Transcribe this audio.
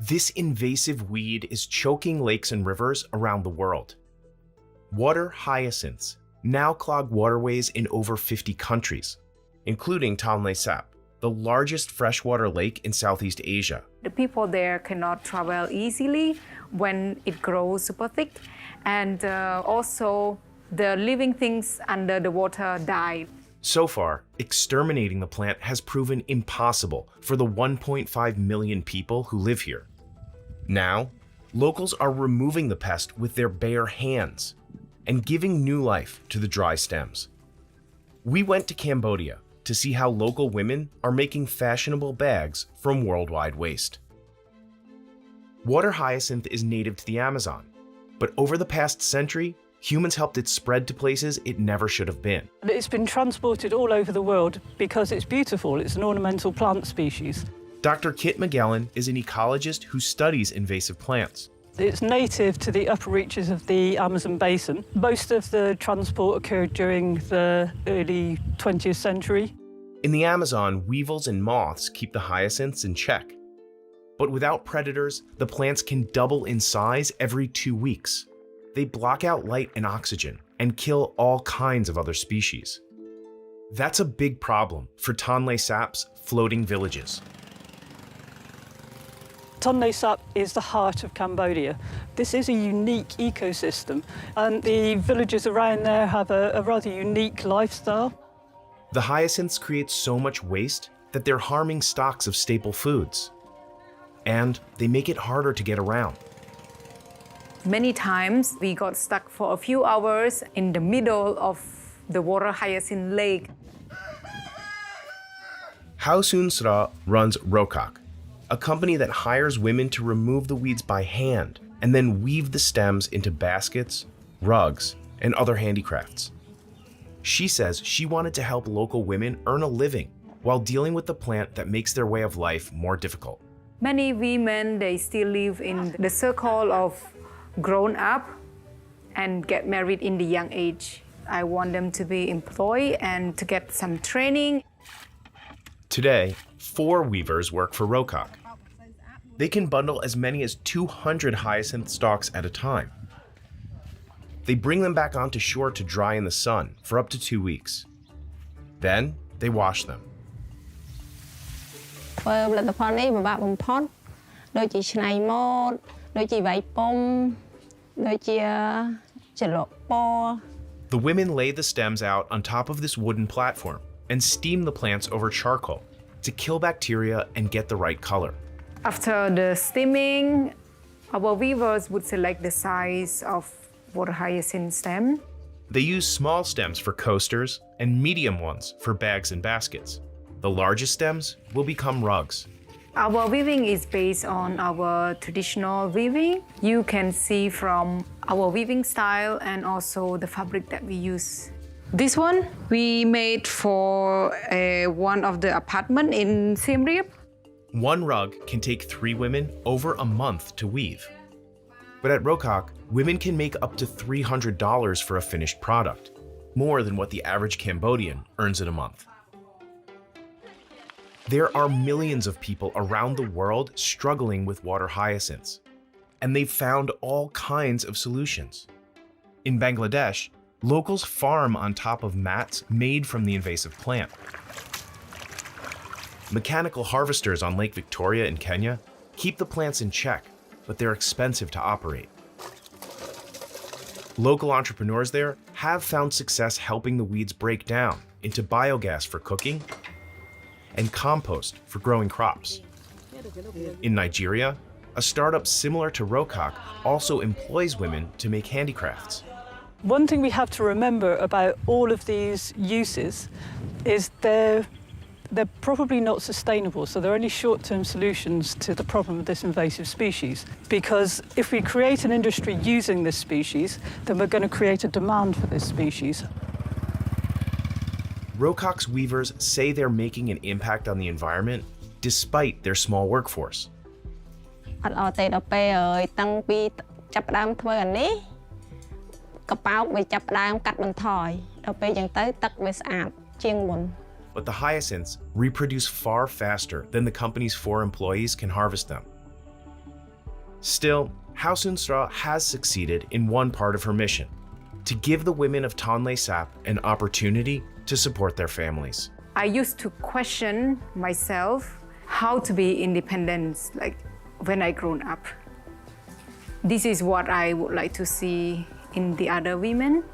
This invasive weed is choking lakes and rivers around the world. Water hyacinths now clog waterways in over 50 countries, including Tonle Sap, the largest freshwater lake in Southeast Asia. The people there cannot travel easily when it grows super thick, and also the living things under the water die. So far, exterminating the plant has proven impossible for the 1.5 million people who live here. Now, locals are removing the pest with their bare hands and giving new life to the dry stems. We went to Cambodia to see how local women are making fashionable bags from worldwide waste. Water hyacinth is native to the Amazon, but over the past century, humans helped it spread to places it never should have been. It's been transported all over the world because it's beautiful. It's an ornamental plant species. Dr. Kit Magellan is an ecologist who studies invasive plants. It's native to the upper reaches of the Amazon basin. Most of the transport occurred during the early 20th century. In the Amazon, weevils and moths keep the hyacinths in check. But without predators, the plants can double in size every 2 weeks. They block out light and oxygen and kill all kinds of other species. That's a big problem for Tonle Sap's floating villages. Tonle Sap is the heart of Cambodia. This is a unique ecosystem, and the villages around there have a rather unique lifestyle. The hyacinths create so much waste that they're harming stocks of staple foods. And they make it harder to get around. Many times we got stuck for a few hours in the middle of the water hyacinth lake. Hyacinth runs Rokak, a company that hires women to remove the weeds by hand and then weave the stems into baskets, rugs, and other handicrafts. She says she wanted to help local women earn a living while dealing with the plant that makes their way of life more difficult. Many women, they still live in the circle of grown up and get married in the young age. I want them to be employed and to get some training. Today, 4 weavers work for Rokak. They can bundle as many as 200 hyacinth stalks at a time. They bring them back onto shore to dry in the sun for up to 2 weeks. Then, they wash them. The women lay the stems out on top of this wooden platform and steam the plants over charcoal to kill bacteria and get the right color. After the steaming, our weavers would select the size of water hyacinth stem. They use small stems for coasters and medium ones for bags and baskets. The largest stems will become rugs. Our weaving is based on our traditional weaving. You can see from our weaving style and also the fabric that we use. This one we made for one of the apartment in Siem. One rug can take 3 women over a month to weave. But at Rokak, women can make up to $300 for a finished product, more than what the average Cambodian earns in a month. There are millions of people around the world struggling with water hyacinths, and they've found all kinds of solutions. In Bangladesh, locals farm on top of mats made from the invasive plant. Mechanical harvesters on Lake Victoria in Kenya keep the plants in check, but they're expensive to operate. Local entrepreneurs there have found success helping the weeds break down into biogas for cooking and compost for growing crops. In Nigeria, a startup similar to Rokak also employs women to make handicrafts. One thing we have to remember about all of these uses is they're probably not sustainable, so they're only short-term solutions to the problem of this invasive species. Because if we create an industry using this species, then we're going to create a demand for this species. Rokak's weavers say they're making an impact on the environment despite their small workforce. But the hyacinths reproduce far faster than the company's 4 employees can harvest them. Still, Hyacinth Straw has succeeded in one part of her mission, to give the women of Tonle Sap an opportunity to support their families. I used to question myself how to be independent, like when I grown up. This is what I would like to see in the other women.